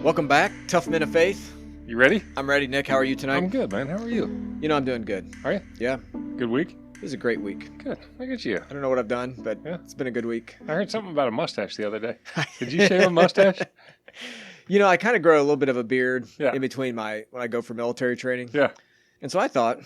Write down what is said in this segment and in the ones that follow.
Welcome back, Tough Men of Faith. You ready? I'm ready, Nick. How are you tonight? I'm good, man. How are you? You know I'm doing good. Are you? Yeah. Good week? It was a great week. Good. Look at you. I don't know what I've done, but Yeah. It's been a good week. I heard something about a mustache the other day. Did you shave a mustache? You know, I kind of grow a little bit of a beard Yeah. in between when I go for military training. Yeah. And so I thought,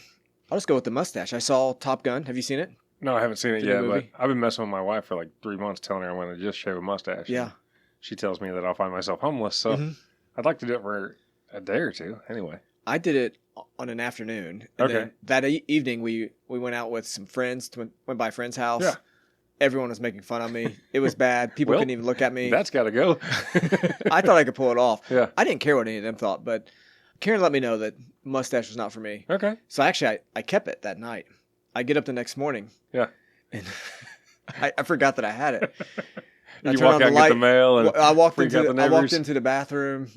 I'll just go with the mustache. I saw Top Gun. Have you seen it? No, I haven't seen it The yet, but movie? I've been messing with my wife for like 3 months telling her I'm going to just shave a mustache. Yeah. She tells me that I'll find myself homeless, so Mhm. I'd like to do it for a day or two anyway. I did it on an afternoon. And Okay. then that evening, we went out with some friends, went by a friend's house. Yeah. Everyone was making fun of me. It was bad. People Well, couldn't even look at me. That's got to go. I thought I could pull it off. Yeah. I didn't care what any of them thought, but Karen let me know that mustache was not for me. Okay. So actually, I kept it that night. I get up the next morning. Yeah. And I forgot that I had it. I You turned walk on out and the get the light. mail and I walked freak out the I walked neighbors. into the bathroom,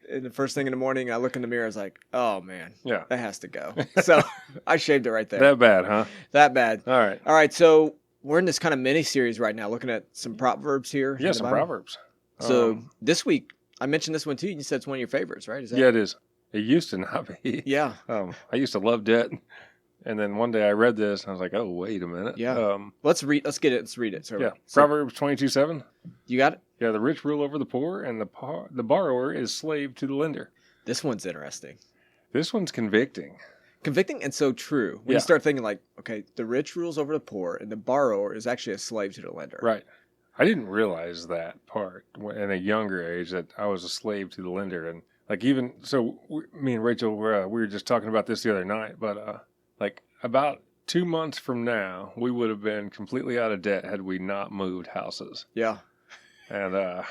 and the first thing in the morning, I look in the mirror. I was like, "Oh man, Yeah. that has to go." So I shaved it right there. That bad, huh? That bad. All right. All right, so we're in this kind of mini series right now, looking at some proverbs here. in Yeah, the some Bible. Proverbs. So this week, I mentioned this one too. You said it's one of your favorites, right? Is that? Yeah, it is. It used to not be. Yeah. I used to love debt. And then one day I read this and I was like, oh, wait a minute. Yeah. Let's read. Let's get it. Let's read it. So, Yeah. so Proverbs 22:7. you got it. Yeah, the rich rule over the poor, and the borrower is slave to the lender. This one's interesting, This one's convicting. convicting, and so true. When Yeah. you start thinking like, okay, the rich rules over the poor, and the borrower is actually a slave to the lender. Right. I didn't realize that part in a younger age, that I was a slave to the lender. And like even, so me and Rachel, we were just talking about this the other night, but like about 2 months from now, we would have been completely out of debt had we not moved houses. Yeah. And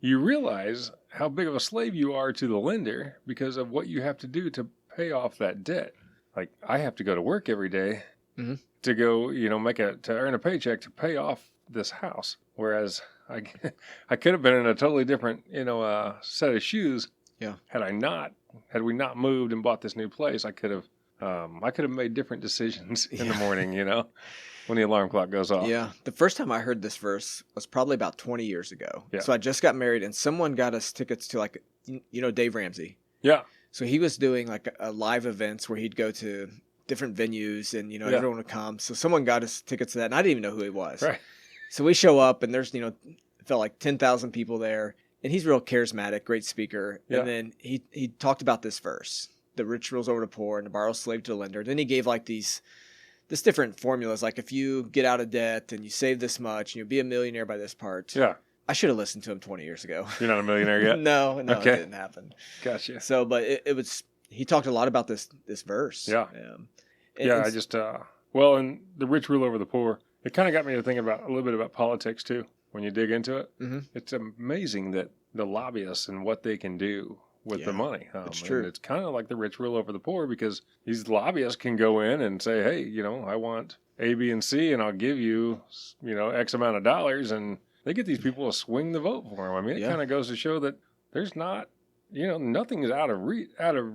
you realize how big of a slave you are to the lender because of what you have to do to pay off that debt. Like I have to go to work every day Mhm. to go, to earn a paycheck to pay off this house. Whereas I could have been in a totally different, set of shoes. Yeah. Had we not moved and bought this new place, I could have made different decisions in the morning, when the alarm clock goes off. Yeah. The first time I heard this verse was probably about 20 years ago. Yeah. So I just got married, and someone got us tickets to Dave Ramsey. Yeah. So he was doing like a live events where he'd go to different venues, and Yeah. everyone would come. So someone got us tickets to that, and I didn't even know who he was. Right. So we show up, and there's it felt like 10,000 people there, and he's real charismatic, great speaker. Yeah. And then he talked about this verse: the rich rules over the poor, and the borrower slave to the lender. Then he gave like this different formulas, like if you get out of debt and you save this much, and you'll be a millionaire by this part. Yeah. I should have listened to him 20 years ago. You're not a millionaire yet? No, Okay. it didn't happen. Gotcha. So, but it was. He talked a lot about this verse. Yeah. And Yeah, it's- and the rich rule over the poor, it kind of got me to think about a little bit about politics too. When you dig into it, Mhm. it's amazing that the lobbyists and what they can do with Yeah, the money. it's And true. it's kind of like the rich rule over the poor because these lobbyists can go in and say, hey, I want A, B, and C, and I'll give you, X amount of dollars. And they get these people to swing the vote for them. I mean, it Yeah. kind of goes to show that there's not, nothing is out of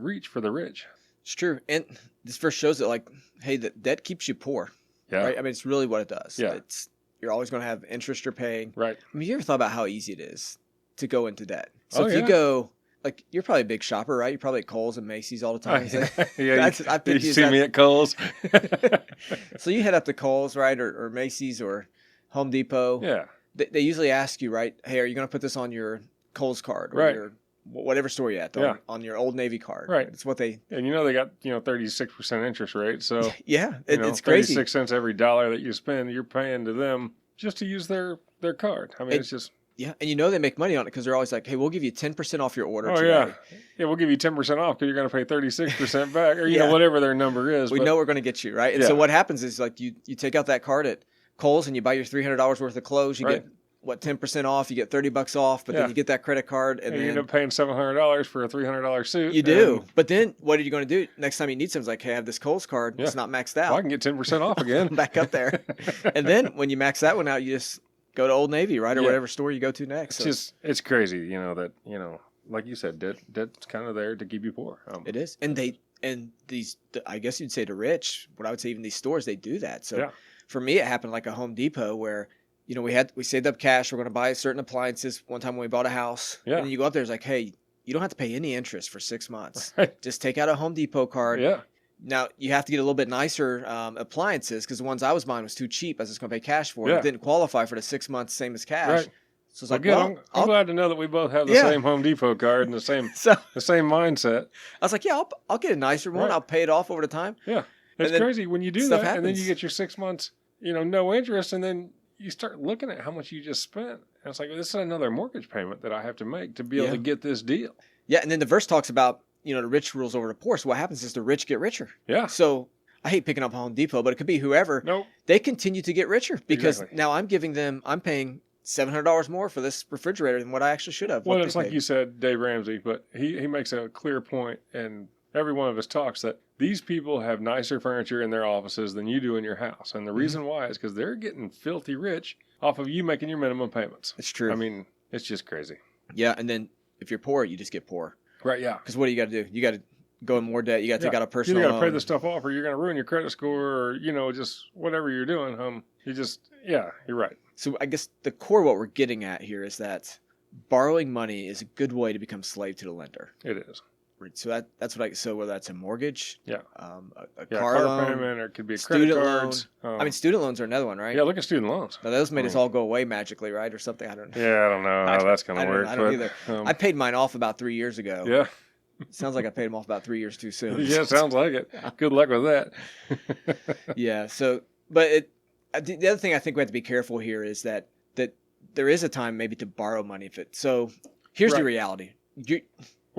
reach for the rich. It's true. And this verse shows that, like, hey, that debt keeps you poor. Yeah. Right? I mean, it's really what it does. Yeah. You're always going to have interest you're paying. Right. I mean, you ever thought about how easy it is to go into debt? So Oh, if yeah. you go, like, you're probably a big shopper, right? You're probably at Kohl's and Macy's all the time. Yeah, I you picked you as see that- me at Kohl's. So you head up to Kohl's, right? Or Macy's or Home Depot. Yeah, They usually ask you, right? Hey, are you going to put this on your Kohl's card? Or Right. your whatever store you're at, Yeah. on your Old Navy card. Right. It's what they, and they got 36% interest rate. So yeah, it's crazy. 36 cents every dollar that you spend, you're paying to them just to use their card. I mean, it's just Yeah, and they make money on it because they're always like, hey, we'll give you 10% off your order oh today. yeah, we'll give you 10% off because you're going to pay 36% back, or Yeah. whatever their number is. We but, know we're going to get you, right? And so what happens is like you take out that card at Kohl's and you buy your $300 worth of clothes. You Right. get, 10% off? You get $30 off, but Yeah. then you get that credit card. And and you then end up paying $700 for a $300 suit. you do. and, But then what are you going to do? Next time you need something, it's like, hey, I have this Kohl's card. Yeah. It's not maxed well, out. I can get 10% off again. Back up there. And then when you max that one out, you just go to Old Navy, right? Or Yeah. whatever store you go to next. It's crazy, that, like you said, debt's kind of there to keep you poor. It is. And these, I guess you'd say the rich, what I would say even these stores, they do that. So Yeah. for me, it happened like a Home Depot where, we saved up cash. We're going to buy certain appliances one time when we bought a house. Yeah. And then you go up there, it's like, hey, you don't have to pay any interest for 6 months. Right. Just take out a Home Depot card. Yeah. Now, you have to get a little bit nicer appliances because the ones I was buying was too cheap. I was just going to pay cash for it. Yeah. It didn't qualify for the 6 months, same as cash. Right. So it's Well, like, good. I'm glad to know that we both have the same Home Depot card and the same mindset. I was like, yeah, I'll get a nicer one. Right. I'll pay it off over the time. Yeah. It's crazy when you do that and then you get your 6 months, no interest, and then you start looking at how much you just spent. And it's like, this is another mortgage payment that I have to make to be able to get this deal. Yeah, and then the verse talks about, the rich rules over the poor. So what happens is the rich get richer. Yeah. So I hate picking up Home Depot, but it could be whoever. Nope. They continue to get richer because Exactly. now I'm paying $700 more for this refrigerator than what I actually should have. Well, it's like you said, Dave Ramsey, but he makes a clear point, and every one of his talks, that these people have nicer furniture in their offices than you do in your house. And the reason why is because they're getting filthy rich off of you making your minimum payments. It's true. I mean, it's just crazy. Yeah, and then if you're poor, you just get poor. Right, yeah. Because what do you got to do? You got to go in more debt. You got to take out a personal loan. You loan. got to pay the stuff off, or you're going to ruin your credit score, or, just whatever you're doing. You're right. So I guess the core of what we're getting at here is that borrowing money is a good way to become slave to the lender. It is. So so whether that's a mortgage, a car loan, payment, or it could be a credit cards. Student loans are another one, right? Yeah, look at student loans. Now those made us all go away magically, right, or something? I don't know. Yeah, I don't know how that's going to work. I don't either. I paid mine off about 3 years ago. Yeah. Sounds like I paid them off about 3 years too soon. Yeah, sounds like it. Good luck with that. Yeah. So, but the other thing I think we have to be careful here is that there is a time maybe to borrow money. So here's the reality.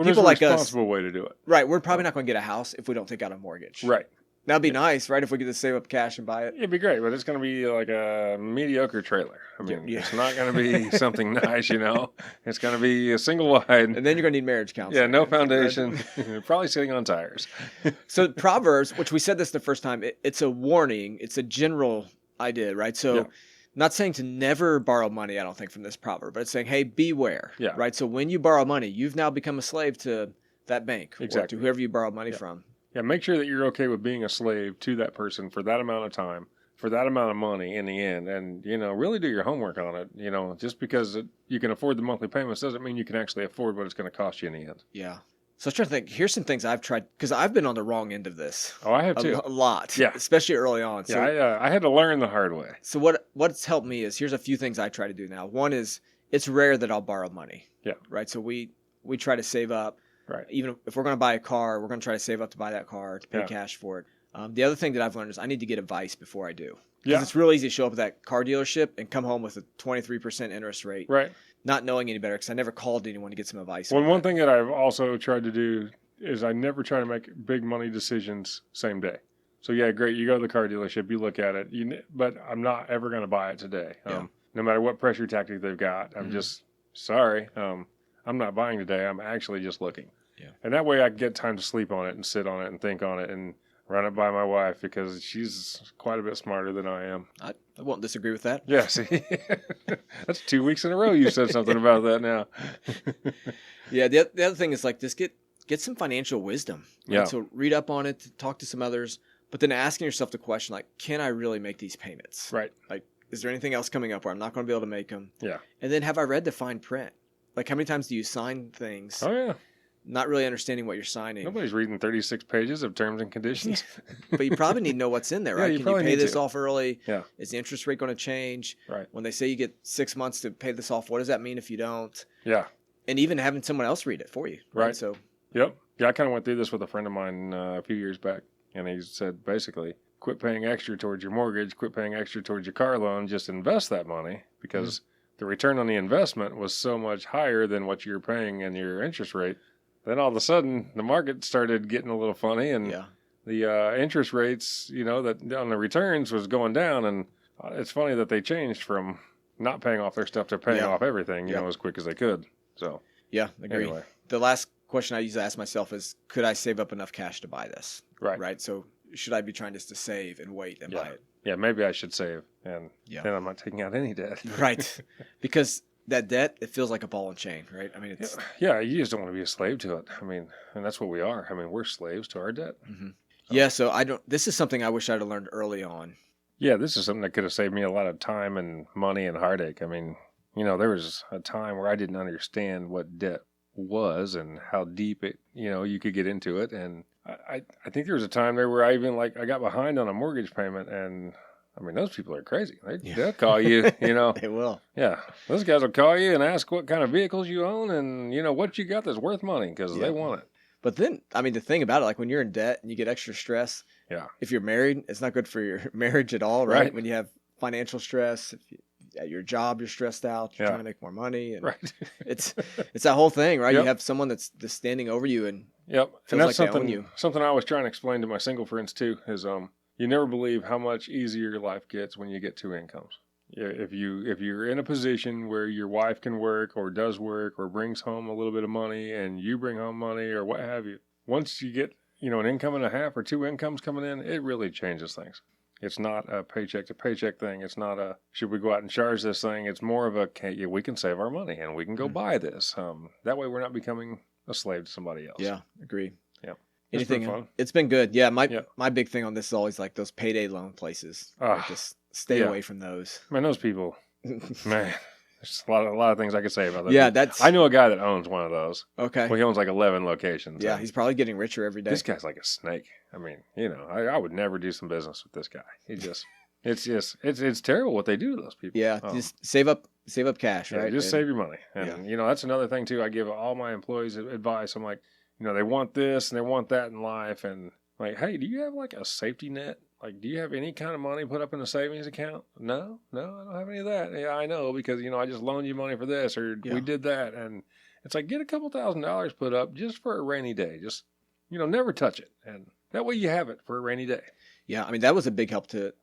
People like us, responsible way to do it. Right. We're probably not going to get a house if we don't take out a mortgage. Right. That'd be nice, right? If we could just save up cash and buy it. It'd be great, but it's going to be like a mediocre trailer. I mean, it's not going to be something nice, It's going to be a single wide. And then you're going to need marriage counseling. Yeah, no foundation. Probably sitting on tires. So Proverbs, which we said this the first time, it's a warning. It's a general idea, right? So not saying to never borrow money, I don't think, from this proverb, but it's saying, hey, beware. Yeah. Right? So when you borrow money, you've now become a slave to that bank or to whoever you borrow money from. Yeah, make sure that you're okay with being a slave to that person for that amount of time, for that amount of money in the end. And, really do your homework on it. Just because you can afford the monthly payments doesn't mean you can actually afford what it's going to cost you in the end. Yeah. So I was trying to think, here's some things I've tried, because I've been on the wrong end of this. Oh, I have too. A lot. Yeah. Especially early on. So, I had to learn the hard way. So what's helped me is, here's a few things I try to do now. One is, it's rare that I'll borrow money. Yeah. Right? So we try to save up. Right. Even if we're going to buy a car, we're going to try to save up to buy that car, to pay cash for it. The other thing that I've learned is I need to get advice before I do. Because it's real easy to show up at that car dealership and come home with a 23% interest rate. Right. Not knowing any better, because I never called anyone to get some advice. Well, one thing that I've also tried to do is I never try to make big money decisions same day. So, yeah, great. You go to the car dealership, you look at it, but I'm not ever going to buy it today. No matter what pressure tactic they've got, I'm just sorry. I'm not buying today. I'm actually just looking. Yeah. And that way I get time to sleep on it and sit on it and think on it and run it by my wife, because she's quite a bit smarter than I am. I won't disagree with that. Yeah, see? That's 2 weeks in a row you said something about that now. Yeah, the other thing is, like, just get some financial wisdom. Right? Yeah. So read up on it, talk to some others, but then asking yourself the question, like, can I really make these payments? Right. Like, is there anything else coming up where I'm not going to be able to make them? Yeah. And then have I read the fine print? Like, how many times do you sign things? Oh, yeah. Not really understanding what you're signing. Nobody's reading 36 pages of terms and conditions. But you probably need to know what's in there, right? Yeah, Can you pay this off early? Yeah. Is the interest rate going to change? Right. When they say you get 6 months to pay this off, what does that mean if you don't? Yeah. And even having someone else read it for you. Right. So. Yep. Yeah, I kind of went through this with a friend of mine a few years back, and he said basically, quit paying extra towards your mortgage, quit paying extra towards your car loan, just invest that money, because the return on the investment was so much higher than what you're paying in your interest rate. Then all of a sudden, the market started getting a little funny, and the interest rates, that on the returns was going down. And it's funny that they changed from not paying off their stuff to paying off everything, as quick as they could. So yeah, agree. Anyway. The last question I usually ask myself is, could I save up enough cash to buy this? Right. Right. So should I be trying just to save and wait and buy it? Yeah, maybe I should save, and then I'm not taking out any debt. Right. Because that debt, it feels like a ball and chain, right? I mean, it's... Yeah, you just don't want to be a slave to it. I mean, and that's what we are. I mean, we're slaves to our debt. Mm-hmm. Yeah, so this is something I wish I'd have learned early on. Yeah, this is something that could have saved me a lot of time and money and heartache. I mean, there was a time where I didn't understand what debt was and how deep it, you could get into it. And I think there was a time there where I even I got behind on a mortgage payment, and I mean, those people are crazy. They'll call you, They will. Yeah. Those guys will call you and ask what kind of vehicles you own and, what you got that's worth money because they want it. But then, I mean, the thing about it, when you're in debt and you get extra stress, if you're married, it's not good for your marriage at all, right? When you have financial stress, at your job, you're stressed out, you're trying to make more money. And it's that whole thing, right? You have someone that's just standing over you and feels and that's like they own you. Something I was trying to explain to my single friends too is you never believe how much easier your life gets when you get two incomes. If you're in a position where your wife can work or does work or brings home a little bit of money and you bring home money or what have you, once you get an income and a half or two incomes coming in, it really changes things. It's not a paycheck to paycheck thing. It's not a should we go out and charge this thing. It's more of a we can save our money and we can go buy this. That way we're not becoming a slave to somebody else. Yeah, agree. Yeah. Anything fun? It's been good. Yeah, my big thing on this is always those payday loan places. Just stay away from those. Man, those people, man, there's a lot of things I could say about that. Yeah, I know a guy that owns one of those. Okay. Well, he owns 11 locations. Yeah, he's probably getting richer every day. This guy's like a snake. I mean, I would never do some business with this guy. It's terrible what they do to those people. Yeah, just save up cash, right? Just save your money. And that's another thing too. I give all my employees advice. I'm like, they want this and they want that in life, and hey, do you have a safety net? Do you have any kind of money put up in a savings account? No, I don't have any of that. Yeah, I know because, I just loaned you money for this or we did that. And it's get a couple $1,000s put up just for a rainy day. Just, never touch it. And that way you have it for a rainy day. Yeah. I mean, that was a big help to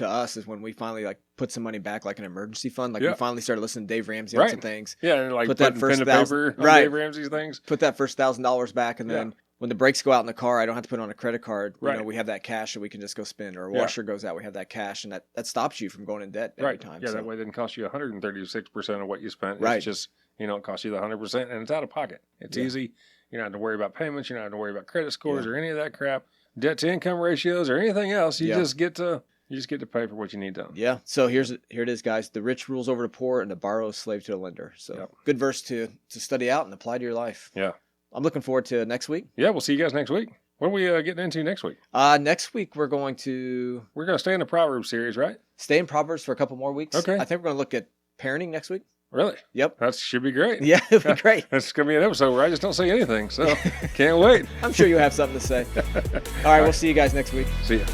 us is when we finally put some money back, an emergency fund. We finally started listening to Dave Ramsey on some things. Yeah. And put that first pen to paper on Dave Ramsey's things. Put that first $1,000 back and then when the brakes go out in the car, I don't have to put it on a credit card. We have that cash that we can just go spend. Or a washer goes out, we have that cash, and that stops you from going in debt every time. Yeah, that way it didn't cost you 136% of what you spent. It's just, it costs you the 100%, and it's out of pocket. It's easy. You don't have to worry about payments. You don't have to worry about credit scores or any of that crap, debt to income ratios or anything else. You just get to pay for what you need done. Yeah. So here it is, guys. The rich rules over the poor, and the borrower is slave to the lender. So good verse to study out and apply to your life. Yeah. I'm looking forward to next week. Yeah, we'll see you guys next week. What are we getting into next week? Next week we're going to stay in the Proverbs series, right? Stay in Proverbs for a couple more weeks. Okay. I think we're going to look at parenting next week. Really? Yep. That should be great. Yeah, it'll be great. That's going to be an episode where I just don't say anything, so can't wait. I'm sure you'll have something to say. All right, we'll see you guys next week. See ya.